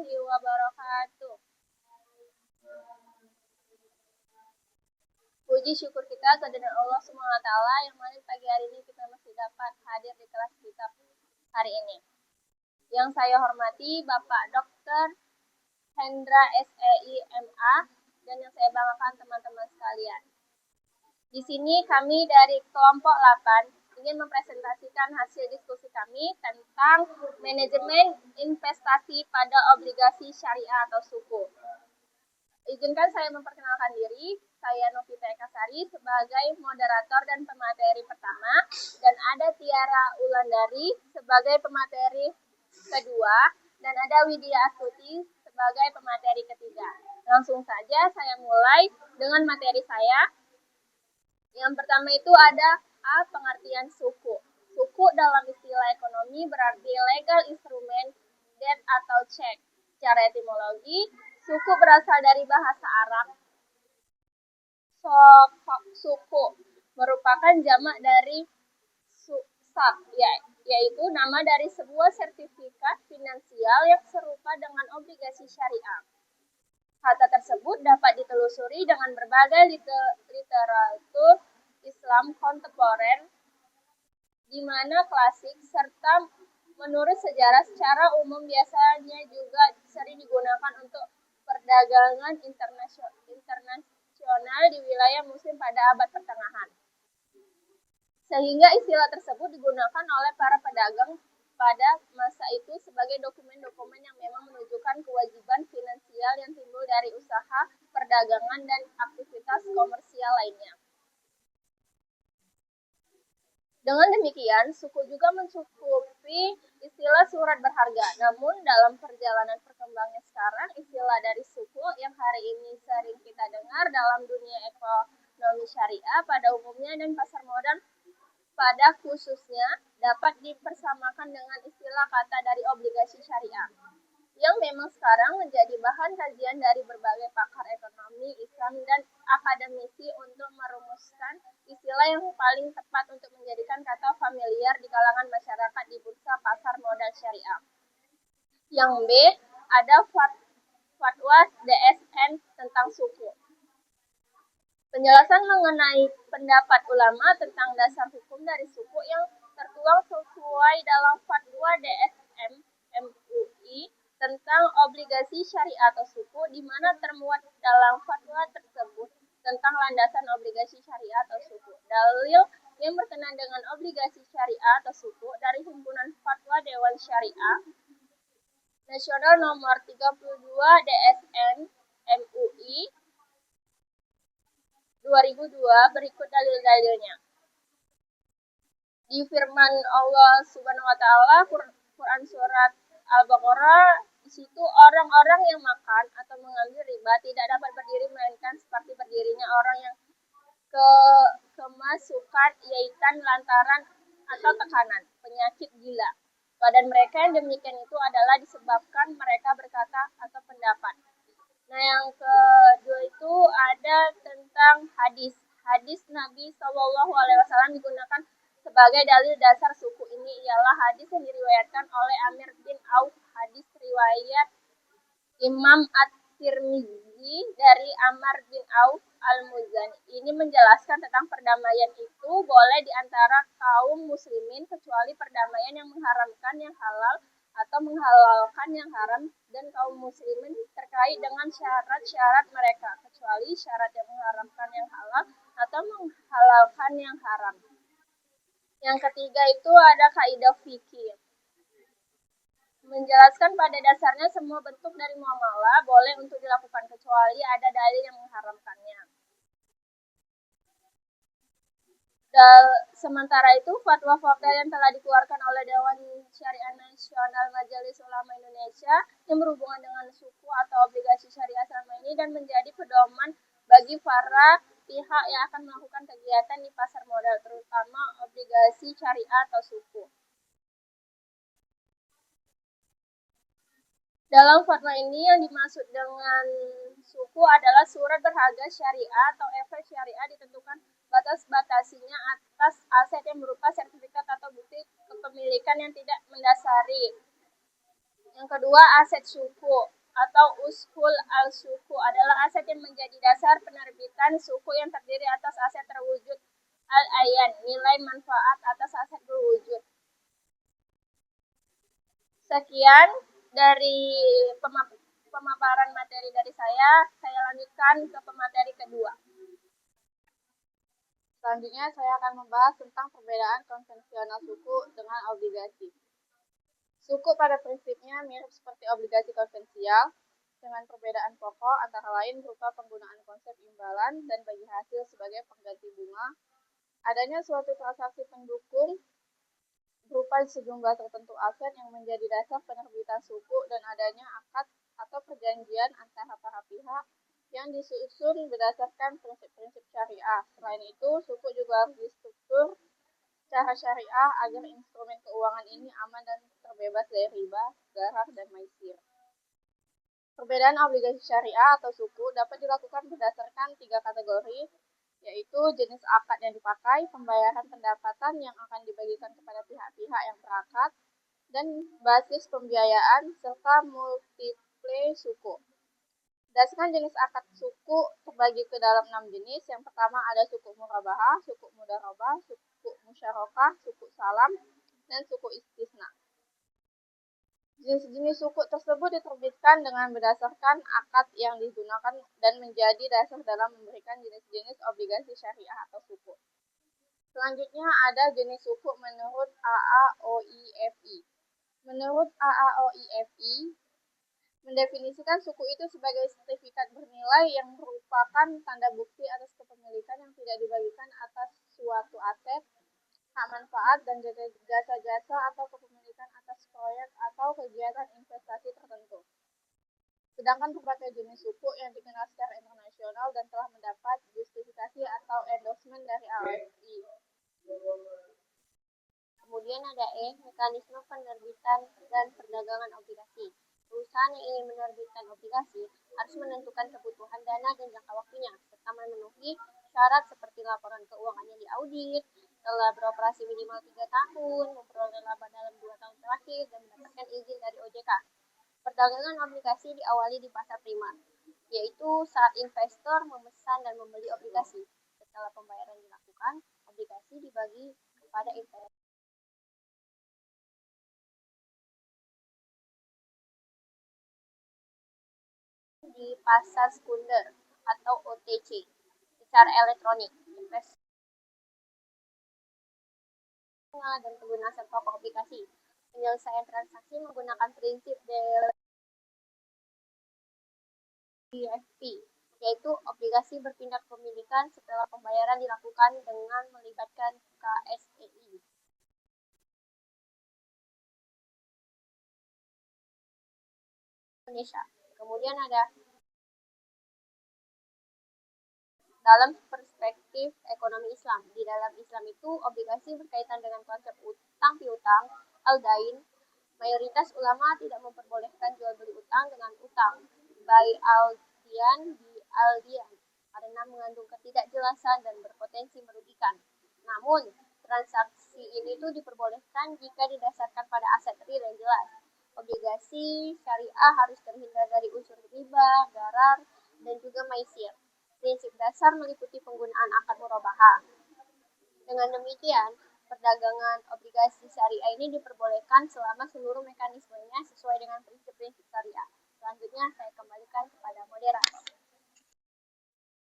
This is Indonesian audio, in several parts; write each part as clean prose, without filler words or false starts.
warahmatullahi wabarakatuh. Puji syukur kita kehadirat Allah SWT yang mana pagi hari ini kita masih dapat hadir di kelas kita hari ini. Yang saya hormati Bapak Dr. Hendra SEI MA dan yang saya banggakan teman-teman sekalian. Di sini kami dari kelompok 8 ingin mempresentasikan hasil diskusi kami tentang manajemen investasi pada obligasi syariah atau suku. Izinkan saya memperkenalkan diri, saya Novita Ekasari sebagai moderator dan pemateri pertama, dan ada Tiara Ulandari sebagai pemateri kedua, dan ada Widya Astuti sebagai pemateri ketiga. Langsung saja saya mulai dengan materi saya. Yang pertama itu ada pengertian suku. Suku dalam istilah ekonomi berarti legal instrument, debt atau check. Secara etimologi, suku berasal dari bahasa Arab. Suku merupakan jamak dari sak, yaitu nama dari sebuah sertifikat finansial yang serupa dengan obligasi syariah. Kata tersebut dapat ditelusuri dengan berbagai literatur Islam kontemporer, di mana klasik serta menurut sejarah secara umum biasanya juga sering digunakan untuk perdagangan internasional di wilayah Muslim pada abad pertengahan. Sehingga istilah tersebut digunakan oleh para pedagang pada masa itu sebagai dokumen-dokumen yang memang menunjukkan kewajiban finansial yang timbul dari usaha, perdagangan, dan aktivitas komersial lainnya. Dengan demikian, suku juga mencukupi istilah surat berharga. Namun, dalam perjalanan perkembangannya sekarang, istilah dari suku yang hari ini sering kita dengar dalam dunia ekonomi syariah pada umumnya dan pasar modal pada khususnya dapat dipersamakan dengan istilah kata dari obligasi syariah, yang memang sekarang menjadi bahan kajian dari berbagai pakar ekonomi Islam dan akademisi untuk merumuskan istilah yang paling tepat untuk menjadikan kata familiar di kalangan masyarakat di bursa pasar modal syariah. Yang B, ada fatwa DSN tentang suku. Penjelasan mengenai pendapat ulama tentang dasar hukum dari suku yang tertuang sesuai dalam fatwa DSM MUI tentang obligasi syariah atau suku, di mana termuat dalam fatwa tersebut tentang landasan obligasi syariah atau suku. Dalil yang berkenaan dengan obligasi syariah atau suku dari Himpunan Fatwa Dewan Syariah Nasional nomor 32 DSN MUI 2002 berikut dalil-dalilnya. Di firman Allah Subhanahu wa taala Quran surat Al-Baqarah, di situ orang-orang yang makan atau mengambil riba tidak dapat berdiri melainkan seperti berdirinya orang yang kemasukan yaitan lantaran atau tekanan penyakit gila. Badan mereka yang demikian itu adalah disebabkan mereka berkata atau pendapat. Nah, yang kedua itu ada tentang hadis. Hadis Nabi SAW digunakan sebagai dalil dasar suku ini ialah hadis yang diriwayatkan oleh Amir bin Auf, hadis riwayat Imam At-Tirmizi dari Amr bin Auf Al-Muzani. Ini menjelaskan tentang perdamaian itu boleh di antara kaum muslimin kecuali perdamaian yang mengharamkan yang halal atau menghalalkan yang haram, dan kaum muslimin terkait dengan syarat-syarat mereka kecuali syarat yang mengharamkan yang halal atau menghalalkan yang haram. Yang ketiga itu ada kaidah fikih. Menjelaskan pada dasarnya semua bentuk dari muamalah boleh untuk dilakukan kecuali ada dalil yang mengharamkannya. Sementara itu, fatwa-fatwa yang telah dikeluarkan oleh Dewan Syariah Nasional Majelis Ulama Indonesia yang berhubungan dengan suku atau obligasi syariah selama ini dan menjadi pedoman bagi para pihak yang akan melakukan kegiatan di pasar modal, terutama obligasi syariah atau suku. Dalam fatwa ini yang dimaksud dengan suku adalah surat berharga syariah atau efek syariah ditentukan batas-batasinya atas aset yang berupa sertifikat atau bukti kepemilikan yang tidak mendasari. Yang kedua, aset suku. atau ushul al-suku adalah aset yang menjadi dasar penerbitan suku yang terdiri atas aset terwujud al-ayan, nilai manfaat atas aset berwujud. Sekian dari pemaparan materi dari saya lanjutkan ke pemateri kedua. Selanjutnya saya akan membahas tentang perbedaan konvensional suku dengan obligasi. Suku pada prinsipnya mirip seperti obligasi konvensional, dengan perbedaan pokok antara lain berupa penggunaan konsep imbalan dan bagi hasil sebagai pengganti bunga, adanya suatu transaksi pendukung berupa sejumlah tertentu aset yang menjadi dasar penerbitan suku, dan adanya akad atau perjanjian antara para pihak yang disusun berdasarkan prinsip-prinsip syariah. Selain itu, suku juga harus distruktur secara syariah agar instrumen keuangan ini aman dan terbebas dari riba, gharar, dan maisir. Perbedaan obligasi syariah atau suku dapat dilakukan berdasarkan 3 kategori, yaitu jenis akad yang dipakai, pembayaran pendapatan yang akan dibagikan kepada pihak-pihak yang berakad, dan basis pembiayaan, serta multiple suku. Berdasarkan jenis akad suku terbagi ke dalam 6 jenis. Yang pertama ada suku murabahah, suku mudarabah, suku musyarakah, suku salam, dan suku istisna. Jenis-jenis suku tersebut diterbitkan dengan berdasarkan akad yang digunakan dan menjadi dasar dalam memberikan jenis-jenis obligasi syariah atau suku. Selanjutnya ada jenis suku menurut AAOIFI. Menurut AAOIFI, mendefinisikan suku itu sebagai sertifikat bernilai yang merupakan tanda bukti atas kepemilikan yang tidak dibagikan atas suatu aset, hak manfaat, dan jasa-jasa atau kepemilikan atas proyek atau kegiatan investasi tertentu. Sedangkan berbagai jenis suku yang dikenal secara internasional dan telah mendapat justifikasi atau endorsement dari AFI. Kemudian ada mekanisme penerbitan dan perdagangan obligasi. Perusahaan yang ingin menerbitkan obligasi harus menentukan kebutuhan dana dan jangka waktunya, serta memenuhi syarat seperti laporan keuangannya diaudit, telah beroperasi minimal 3 tahun, memperoleh laba dalam 2 tahun terakhir, dan mendapatkan izin dari OJK. Perdagangan obligasi diawali di pasar primer, yaitu saat investor memesan dan membeli obligasi. Setelah pembayaran dilakukan, obligasi dibagi kepada investor. Di pasar sekunder atau OTC secara elektronik, investor dan penggunaan aset pokok obligasi. Penyelesaian transaksi menggunakan prinsip DFP, yaitu obligasi berpindah kepemilikan setelah pembayaran dilakukan dengan melibatkan KSEI. Indonesia. Kemudian ada dalam perspektif ekonomi Islam. Di dalam Islam itu obligasi berkaitan dengan konsep utang piutang, al-dain. Mayoritas ulama tidak memperbolehkan jual beli utang dengan utang, baik al-dian di al-dian, karena mengandung ketidakjelasan dan berpotensi merugikan. Namun, transaksi ini tuh diperbolehkan jika didasarkan pada aset real yang jelas. Obligasi syariah harus terhindar dari unsur riba, gharar, dan juga maisir. Prinsip dasar meliputi penggunaan akad murabahah. Dengan demikian, perdagangan obligasi syariah ini diperbolehkan selama seluruh mekanismenya sesuai dengan prinsip-prinsip syariah. Selanjutnya saya kembalikan kepada moderator.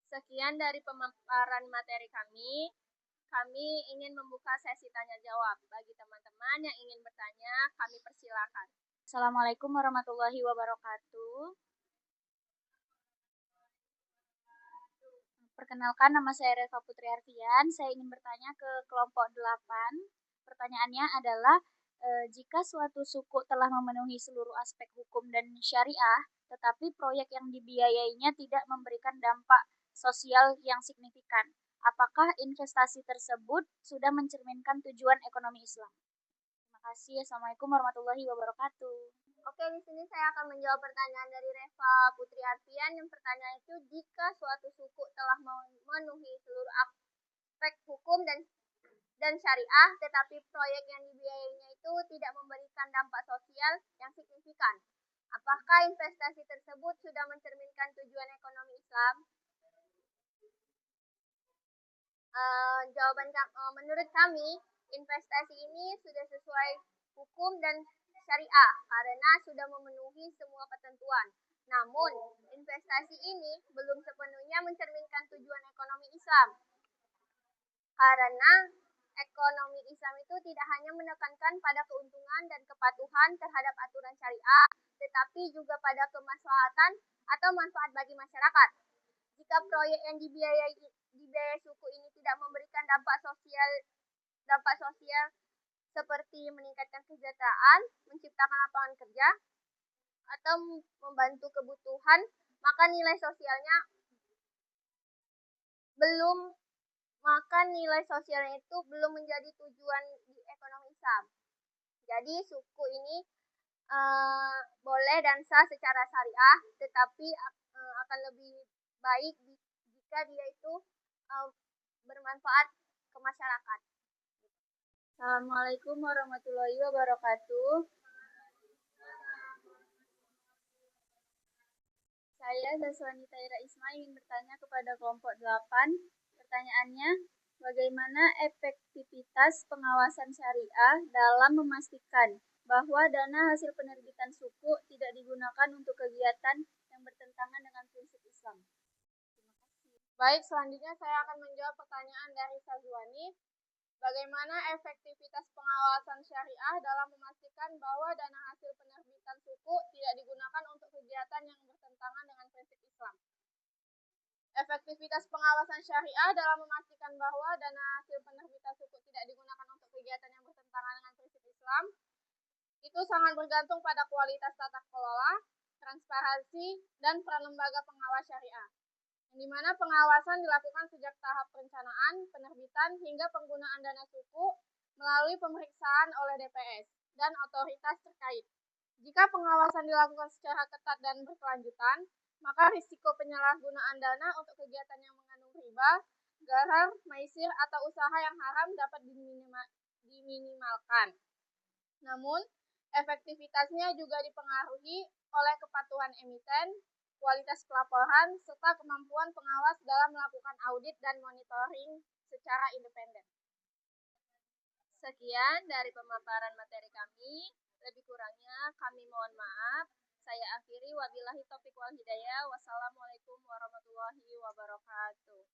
Sekian dari pemaparan materi kami. Kami ingin membuka sesi tanya jawab. Bagi teman-teman yang ingin bertanya, kami persilakan. Assalamualaikum warahmatullahi wabarakatuh. Perkenalkan, nama saya Reva Putri Arfian. Saya ingin bertanya ke kelompok 8. Pertanyaannya adalah, jika suatu suku telah memenuhi seluruh aspek hukum dan syariah, tetapi proyek yang dibiayainya tidak memberikan dampak sosial yang signifikan, apakah investasi tersebut sudah mencerminkan tujuan ekonomi Islam? Terima kasih. Assalamualaikum warahmatullahi wabarakatuh. Oke, di sini saya akan menjawab pertanyaan dari Reva Putri Arfian. Yang pertanyaan itu, jika suatu suku telah memenuhi seluruh aspek hukum dan syariah, tetapi proyek yang dibiayainya itu tidak memberikan dampak sosial yang signifikan, Apakah investasi tersebut sudah mencerminkan tujuan ekonomi Islam? Menurut kami, investasi ini sudah sesuai hukum dan syariah karena sudah memenuhi semua ketentuan. Namun, investasi ini belum sepenuhnya mencerminkan tujuan ekonomi Islam. Karena ekonomi Islam itu tidak hanya menekankan pada keuntungan dan kepatuhan terhadap aturan syariah, tetapi juga pada kemaslahatan atau manfaat bagi masyarakat. Jika proyek yang dibiayai suku ini tidak memberikan dampak sosial seperti meningkatkan kesejahteraan, menciptakan lapangan kerja, atau membantu kebutuhan, maka nilai sosialnya itu belum menjadi tujuan di ekonomi Islam. Jadi suku ini boleh dan sah secara syariah, tetapi akan lebih baik jika dia itu bermanfaat ke masyarakat. Assalamualaikum warahmatullahi wabarakatuh. Saya Zaswani Taira Isma ingin bertanya kepada kelompok 8. Pertanyaannya, bagaimana efektivitas pengawasan syariah dalam memastikan bahwa dana hasil penerbitan suku tidak digunakan untuk kegiatan yang bertentangan dengan prinsip Islam? Baik, selanjutnya saya akan menjawab pertanyaan dari Sazwani. Bagaimana efektivitas pengawasan syariah dalam memastikan bahwa dana hasil penerbitan suku tidak digunakan untuk kegiatan yang bertentangan dengan prinsip Islam? Efektivitas pengawasan syariah dalam memastikan bahwa dana hasil penerbitan suku tidak digunakan untuk kegiatan yang bertentangan dengan prinsip Islam itu sangat bergantung pada kualitas tata kelola, transparansi, dan peran lembaga pengawas syariah, di mana pengawasan dilakukan sejak tahap perencanaan, penerbitan, hingga penggunaan dana suku melalui pemeriksaan oleh DPS dan otoritas terkait. Jika pengawasan dilakukan secara ketat dan berkelanjutan, maka risiko penyalahgunaan dana untuk kegiatan yang mengandung riba, gharar, maisir, atau usaha yang haram dapat diminimalkan. Namun, efektivitasnya juga dipengaruhi oleh kepatuhan emiten, kualitas pelaporan, serta kemampuan pengawas dalam melakukan audit dan monitoring secara independen. Sekian dari pemaparan materi kami. Lebih kurangnya kami mohon maaf. Saya akhiri, wabillahi taufiq wal hidayah. Wassalamualaikum warahmatullahi wabarakatuh.